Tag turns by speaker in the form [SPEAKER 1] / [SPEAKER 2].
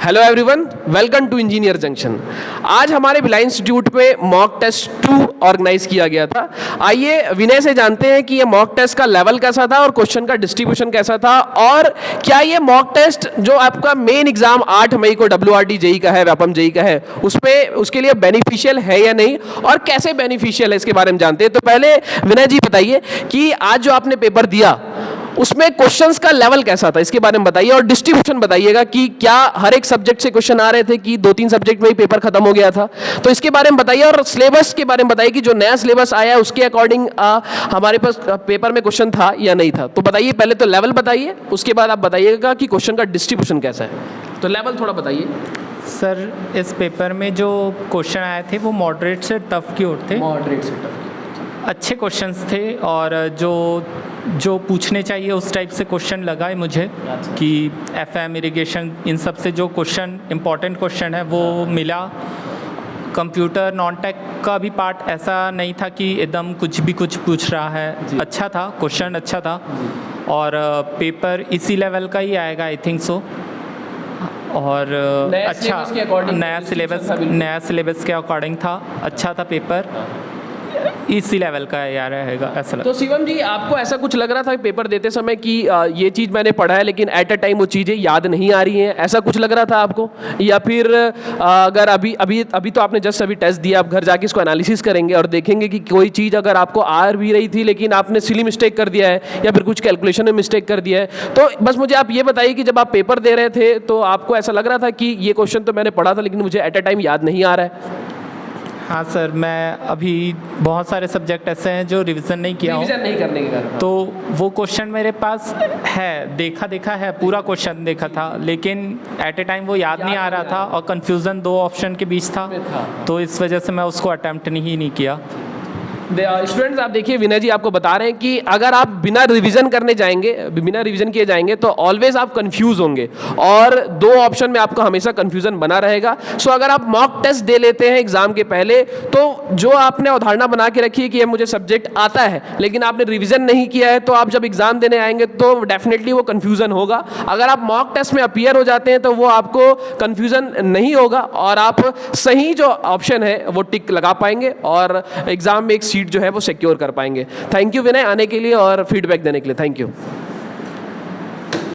[SPEAKER 1] Hello everyone, welcome to engineer junction. आज हमारे Bhilai institute पे मॉक टेस्ट 2 ऑर्गेनाइज किया गया था। आइए विनय से जानते हैं कि ये मॉक टेस्ट का लेवल कैसा था और क्वेश्चन का डिस्ट्रीब्यूशन कैसा था, और क्या ये मॉक टेस्ट जो आपका मेन एग्जाम 8 मई को WRT जेई का है, व्यापम जेई का है, उसके लिए बेनिफिशियल है या नहीं, और कैसे बेनिफिशियल है इसके बारे में जानते हैं। तो पहले विनय जी बताइए कि आज जो आपने पेपर दिया उसमें क्वेश्चंस का लेवल कैसा था, इसके बारे में बताइए, और डिस्ट्रीब्यूशन बताइएगा कि क्या हर एक सब्जेक्ट से क्वेश्चन आ रहे थे कि 2-3 सब्जेक्ट में ही पेपर खत्म हो गया था। तो इसके बारे में बताइए, और सिलेबस के बारे में बताइए कि जो नया सिलेबस आया है उसके अकॉर्डिंग हमारे पास पेपर में क्वेश्चन था या नहीं था। तो बताइए, पहले तो लेवल बताइए, उसके बाद आप बताइएगा कि क्वेश्चन का डिस्ट्रीब्यूशन कैसा है। तो लेवल थोड़ा बताइए।
[SPEAKER 2] सर, इस पेपर में जो क्वेश्चन आए थे वो मॉडरेट से टफ की ओर थे।
[SPEAKER 1] मॉडरेट से टफ,
[SPEAKER 2] अच्छे क्वेश्चंस थे, और जो पूछने चाहिए उस टाइप से क्वेश्चन लगा है मुझे कि FM इरिगेशन इन सब से जो क्वेश्चन इंपॉर्टेंट क्वेश्चन है वो मिला। कंप्यूटर नॉन टेक का भी पार्ट ऐसा नहीं था कि एकदम कुछ भी कुछ पूछ रहा है। अच्छा था, क्वेश्चन अच्छा था, और पेपर इसी लेवल का ही आएगा आई थिंक सो। और अच्छा, नया सिलेबस के अकॉर्डिंग था, अच्छा था पेपर, इसी लेवल का यार रहेगा ऐसा।
[SPEAKER 1] तो शिवम जी, आपको ऐसा कुछ लग रहा था पेपर देते समय कि ये चीज़ मैंने पढ़ा है लेकिन एट अ टाइम वो चीज़ें याद नहीं आ रही हैं, ऐसा कुछ लग रहा था आपको? या फिर अगर अभी तो आपने जस्ट अभी टेस्ट दिया, आप घर जाके इसको एनालिसिस करेंगे और देखेंगे कि कोई चीज़ अगर आपको आ भी रही थी लेकिन आपने सिली मिस्टेक कर दिया है या फिर कुछ कैलकुलेशन में मिस्टेक कर दिया है। तो बस मुझे आप ये बताइए कि जब आप पेपर दे रहे थे तो आपको ऐसा लग रहा था कि ये क्वेश्चन तो मैंने पढ़ा था लेकिन मुझे एट अ टाइम याद नहीं आ रहा है?
[SPEAKER 2] हाँ सर, मैं अभी बहुत सारे सब्जेक्ट ऐसे हैं जो रिवीजन नहीं किया हूँ,
[SPEAKER 1] रिवीजन नहीं करने के कारण,
[SPEAKER 2] तो वो क्वेश्चन मेरे पास है, देखा है, पूरा क्वेश्चन देखा था, लेकिन एट ए टाइम वो याद नहीं आ रहा था, और कन्फ्यूज़न 2 ऑप्शन के बीच था, तो इस वजह से मैं उसको अटैम्प्ट नहीं किया।
[SPEAKER 1] स्टूडेंट्स, आप देखिए विनय जी आपको बता रहे हैं कि अगर आप बिना रिवीजन किए जाएंगे तो ऑलवेज आप कंफ्यूज होंगे, और 2 ऑप्शन में आपका हमेशा कंफ्यूजन बना रहेगा। सो अगर आप मॉक टेस्ट दे लेते हैं एग्जाम के पहले, तो जो आपने अवधारणा बना के रखी है कि ये मुझे सब्जेक्ट आता है लेकिन आपने रिवीजन नहीं किया है, तो आप जब एग्जाम देने आएंगे तो डेफिनेटली वो कंफ्यूजन होगा। अगर आप मॉक टेस्ट में अपीयर हो जाते हैं तो वो आपको कंफ्यूजन नहीं होगा, और आप सही जो ऑप्शन है वो टिक लगा पाएंगे और एग्जाम में एक सीट जो है वो सिक्योर कर पाएंगे। थैंक यू विनय आने के लिए और फीडबैक देने के लिए। Thank you.